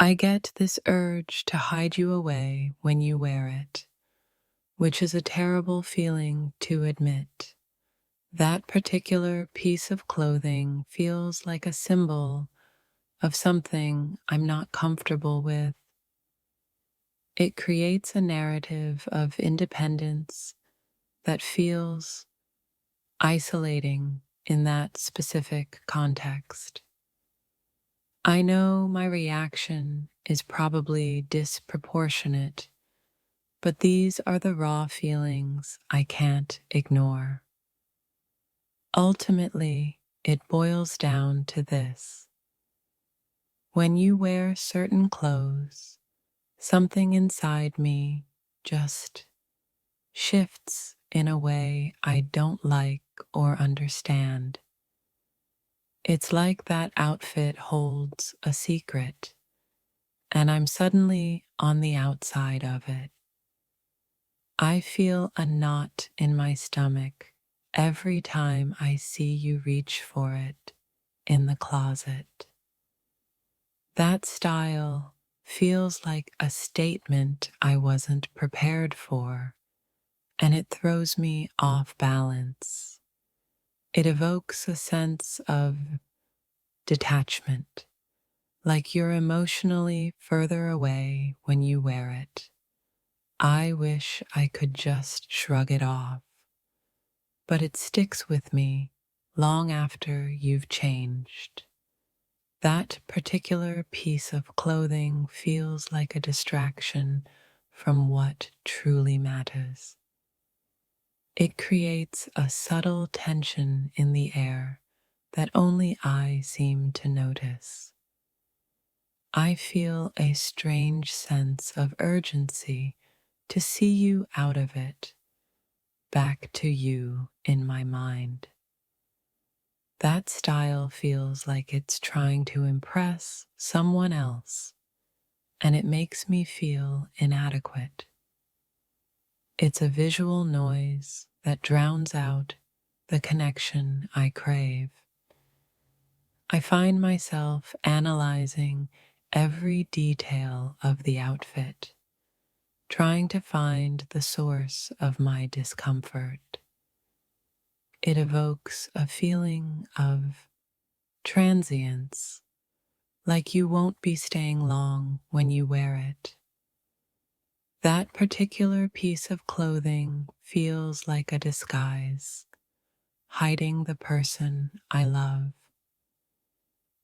I get this urge to hide you away when you wear it, which is a terrible feeling to admit. That particular piece of clothing feels like a symbol of something I'm not comfortable with. It creates a narrative of independence that feels isolating in that specific context. I know my reaction is probably disproportionate, but these are the raw feelings I can't ignore. Ultimately, it boils down to this. When you wear certain clothes, something inside me just shifts in a way I don't like or understand. It's like that outfit holds a secret, and I'm suddenly on the outside of it. I feel a knot in my stomach every time I see you reach for it in the closet. That style feels like a statement I wasn't prepared for, and it throws me off balance. It evokes a sense of detachment, like you're emotionally further away when you wear it. I wish I could just shrug it off, but it sticks with me long after you've changed. That particular piece of clothing feels like a distraction from what truly matters. It creates a subtle tension in the air that only I seem to notice. I feel a strange sense of urgency to see you out of it, back to you in my mind. That style feels like it's trying to impress someone else, and it makes me feel inadequate. It's a visual noise that drowns out the connection I crave. I find myself analyzing every detail of the outfit, trying to find the source of my discomfort. It evokes a feeling of transience, like you won't be staying long when you wear it. That particular piece of clothing feels like a disguise, hiding the person I love.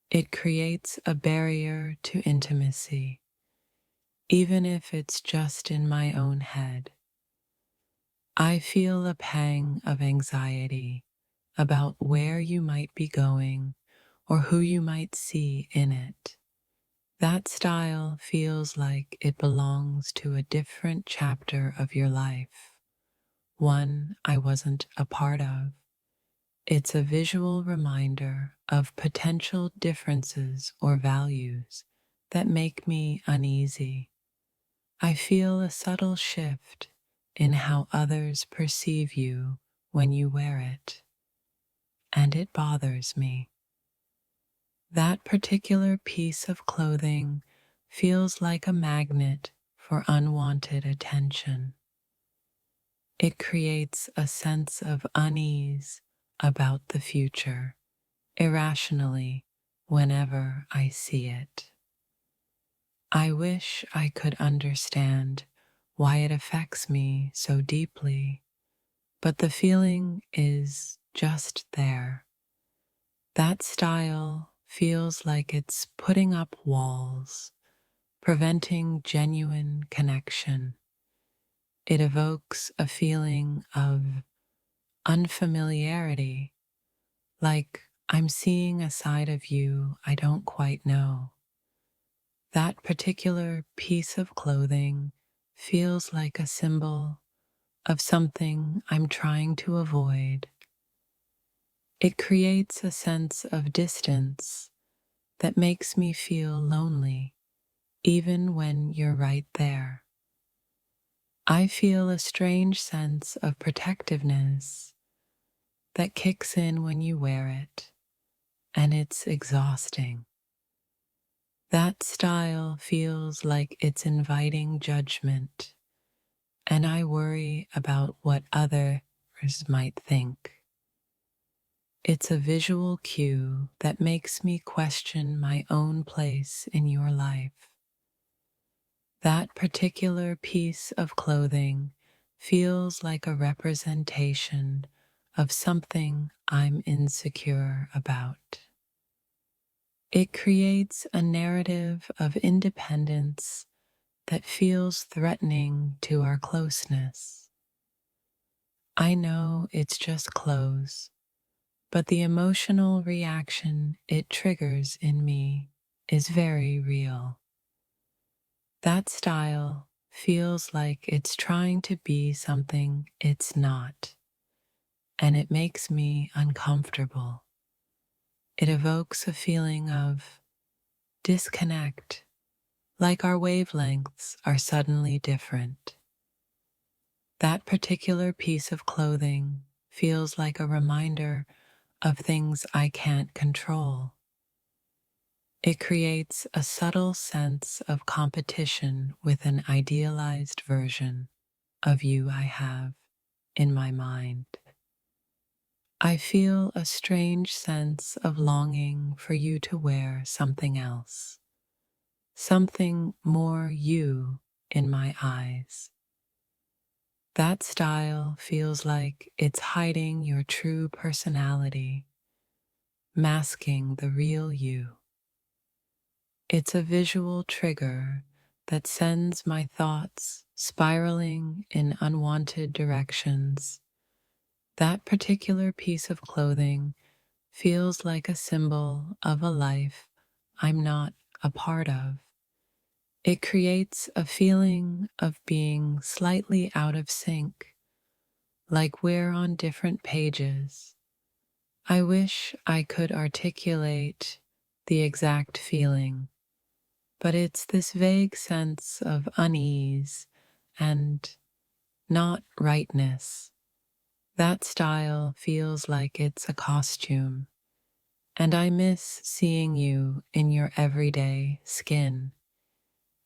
It creates a barrier to intimacy, even if it's just in my own head. I feel a pang of anxiety about where you might be going or who you might see in it. That style feels like it belongs to a different chapter of your life, one I wasn't a part of. It's a visual reminder of potential differences or values that make me uneasy. I feel a subtle shift in how others perceive you when you wear it, and it bothers me. That particular piece of clothing feels like a magnet for unwanted attention. It creates a sense of unease about the future, irrationally, whenever I see it. I wish I could understand why it affects me so deeply, but the feeling is just there. That style feels like it's putting up walls, preventing genuine connection. It evokes a feeling of unfamiliarity, like I'm seeing a side of you I don't quite know. That particular piece of clothing feels like a symbol of something I'm trying to avoid. It creates a sense of distance that makes me feel lonely, even when you're right there. I feel a strange sense of protectiveness that kicks in when you wear it, and it's exhausting. That style feels like it's inviting judgment, and I worry about what others might think. It's a visual cue that makes me question my own place in your life. That particular piece of clothing feels like a representation of something I'm insecure about. It creates a narrative of independence that feels threatening to our closeness. I know it's just clothes, but the emotional reaction it triggers in me is very real. That style feels like it's trying to be something it's not, and it makes me uncomfortable. It evokes a feeling of disconnect, like our wavelengths are suddenly different. That particular piece of clothing feels like a reminder of things I can't control. It creates a subtle sense of competition with an idealized version of you I have in my mind. I feel a strange sense of longing for you to wear something else, something more you in my eyes. That style feels like it's hiding your true personality, masking the real you. It's a visual trigger that sends my thoughts spiraling in unwanted directions. That particular piece of clothing feels like a symbol of a life I'm not a part of. It creates a feeling of being slightly out of sync, like we're on different pages. I wish I could articulate the exact feeling, but it's this vague sense of unease and not rightness. That style feels like it's a costume, and I miss seeing you in your everyday skin.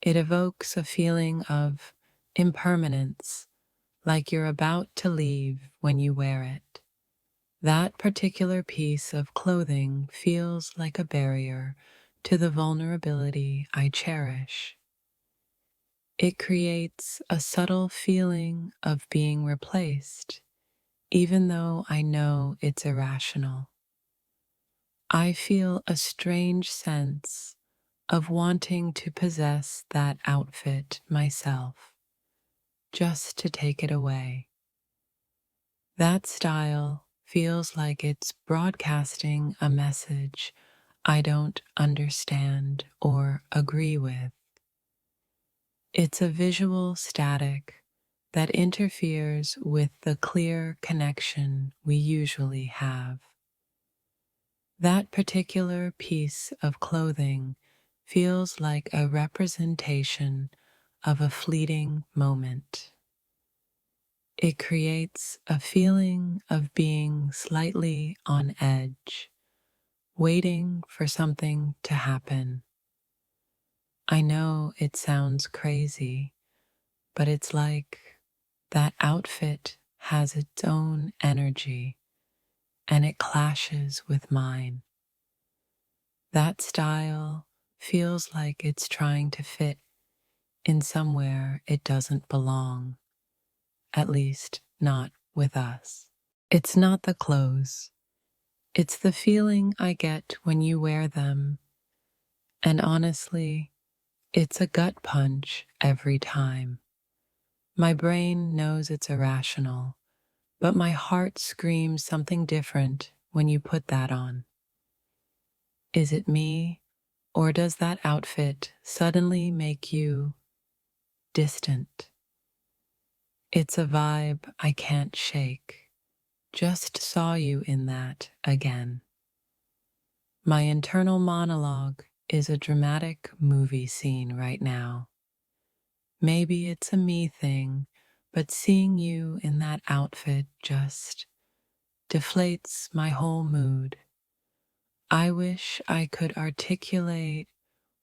It evokes a feeling of impermanence, like you're about to leave when you wear it. That particular piece of clothing feels like a barrier to the vulnerability I cherish. It creates a subtle feeling of being replaced, even though I know it's irrational. I feel a strange sense of wanting to possess that outfit myself, just to take it away. That style feels like it's broadcasting a message I don't understand or agree with. It's a visual static that interferes with the clear connection we usually have. That particular piece of clothing feels like a representation of a fleeting moment. It creates a feeling of being slightly on edge, waiting for something to happen. I know it sounds crazy, but it's like that outfit has its own energy and it clashes with mine. That style feels like it's trying to fit in somewhere it doesn't belong, at least not with us. It's not the clothes, it's the feeling I get when you wear them, and honestly, it's a gut punch every time. My brain knows it's irrational, but my heart screams something different when you put that on. Is it me, or does that outfit suddenly make you distant? It's a vibe I can't shake. Just saw you in that again. My internal monologue is a dramatic movie scene right now. Maybe it's a me thing, but seeing you in that outfit just deflates my whole mood. I wish I could articulate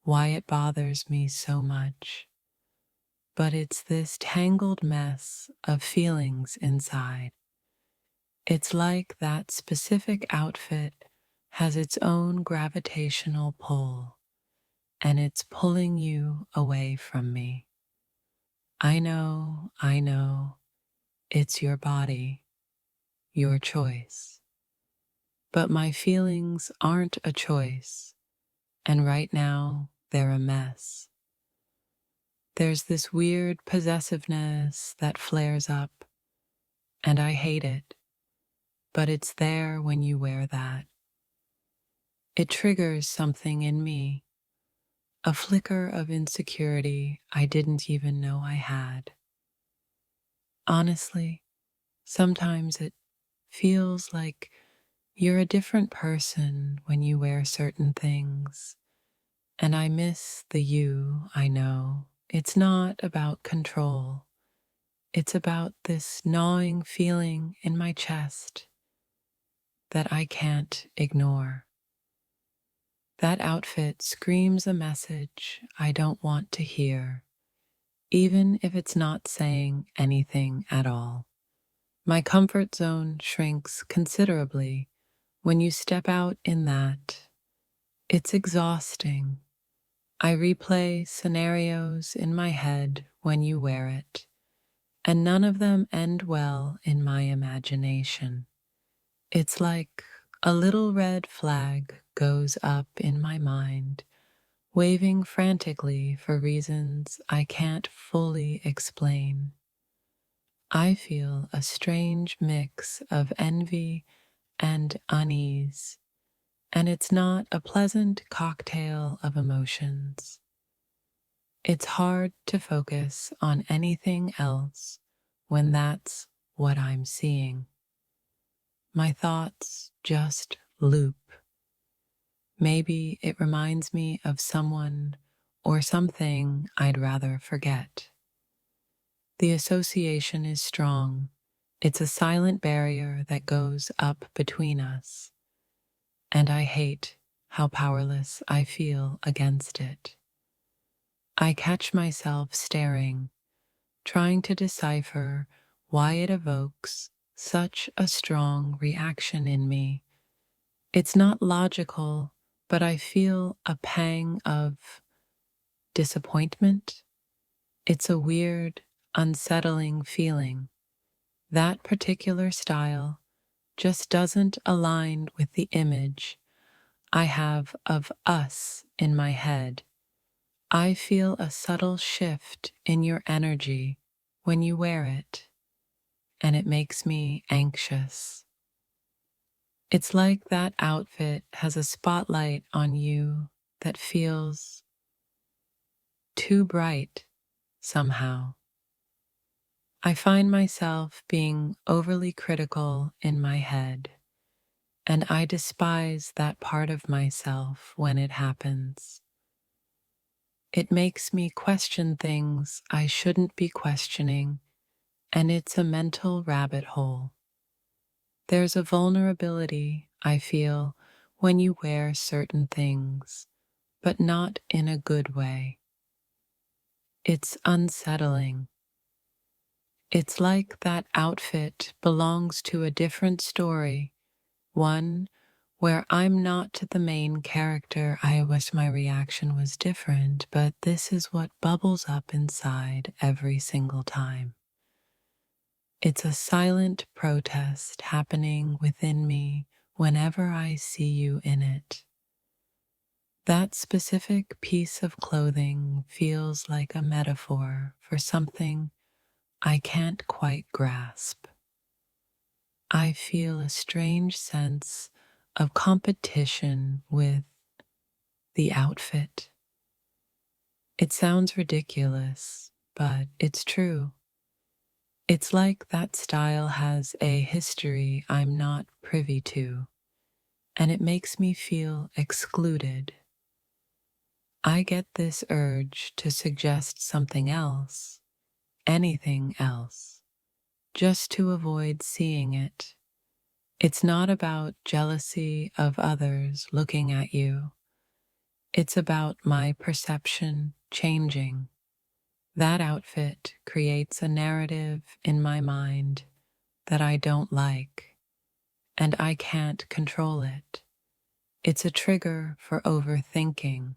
why it bothers me so much, but it's this tangled mess of feelings inside. It's like that specific outfit has its own gravitational pull, and it's pulling you away from me. I know, it's your body, your choice. But my feelings aren't a choice, and right now they're a mess. There's this weird possessiveness that flares up, and I hate it, but it's there when you wear that. It triggers something in me, a flicker of insecurity I didn't even know I had. Honestly, sometimes it feels like you're a different person when you wear certain things, and I miss the you I know. It's not about control, it's about this gnawing feeling in my chest that I can't ignore. That outfit screams a message I don't want to hear, even if it's not saying anything at all. My comfort zone shrinks considerably when you step out in that. It's exhausting. I replay scenarios in my head when you wear it, and none of them end well in my imagination. It's like a little red flag goes up in my mind, waving frantically for reasons I can't fully explain. I feel a strange mix of envy and unease, and it's not a pleasant cocktail of emotions. It's hard to focus on anything else when that's what I'm seeing. My thoughts just loop. Maybe it reminds me of someone or something I'd rather forget. The association is strong. It's a silent barrier that goes up between us, and I hate how powerless I feel against it. I catch myself staring, trying to decipher why it evokes such a strong reaction in me. It's not logical, but I feel a pang of disappointment. It's a weird, unsettling feeling. That particular style just doesn't align with the image I have of us in my head. I feel a subtle shift in your energy when you wear it, and it makes me anxious. It's like that outfit has a spotlight on you that feels too bright somehow. I find myself being overly critical in my head, and I despise that part of myself when it happens. It makes me question things I shouldn't be questioning, and it's a mental rabbit hole. There's a vulnerability I feel when you wear certain things, but not in a good way. It's unsettling. It's like that outfit belongs to a different story, one where I'm not the main character. I wish my reaction was different, but this is what bubbles up inside every single time. It's a silent protest happening within me whenever I see you in it. That specific piece of clothing feels like a metaphor for something I can't quite grasp. I feel a strange sense of competition with the outfit. It sounds ridiculous, but it's true. It's like that style has a history I'm not privy to, and it makes me feel excluded. I get this urge to suggest something else, anything else, just to avoid seeing it. It's not about jealousy of others looking at you. It's about my perception changing. That outfit creates a narrative in my mind that I don't like, and I can't control it. It's a trigger for overthinking,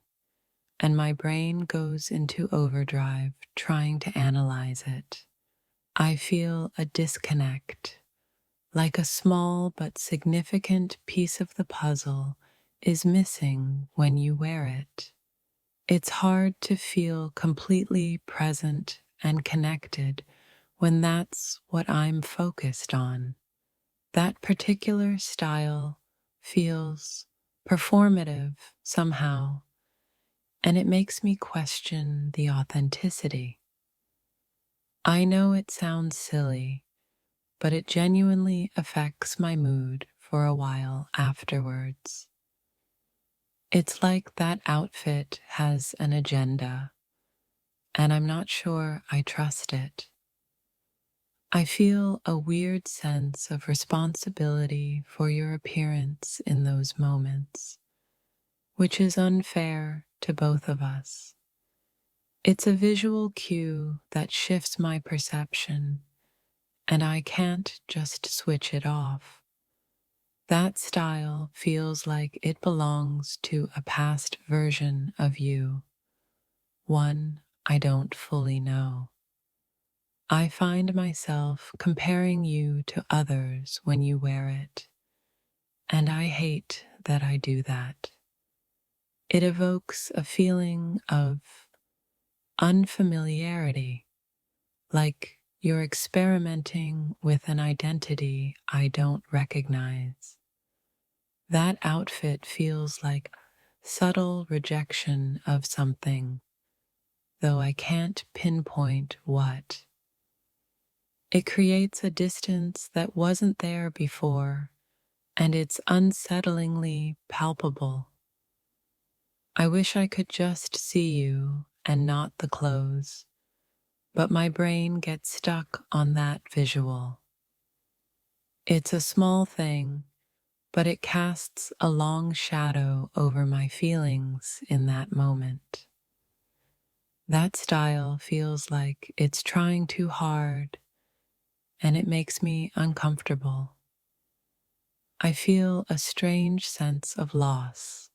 and my brain goes into overdrive trying to analyze it. I feel a disconnect, like a small but significant piece of the puzzle is missing when you wear it. It's hard to feel completely present and connected when that's what I'm focused on. That particular style feels performative somehow, and it makes me question the authenticity. I know it sounds silly, but it genuinely affects my mood for a while afterwards. It's like that outfit has an agenda, and I'm not sure I trust it. I feel a weird sense of responsibility for your appearance in those moments, which is unfair to both of us. It's a visual cue that shifts my perception, and I can't just switch it off. That style feels like it belongs to a past version of you, one I don't fully know. I find myself comparing you to others when you wear it, and I hate that I do that. It evokes a feeling of unfamiliarity, like you're experimenting with an identity I don't recognize. That outfit feels like subtle rejection of something, though I can't pinpoint what. It creates a distance that wasn't there before, and it's unsettlingly palpable. I wish I could just see you and not the clothes, but my brain gets stuck on that visual. It's a small thing, but it casts a long shadow over my feelings in that moment. That style feels like it's trying too hard, and it makes me uncomfortable. I feel a strange sense of loss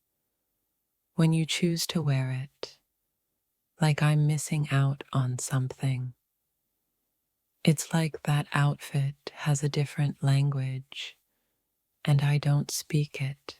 when you choose to wear it, like I'm missing out on something. It's like that outfit has a different language, and I don't speak it.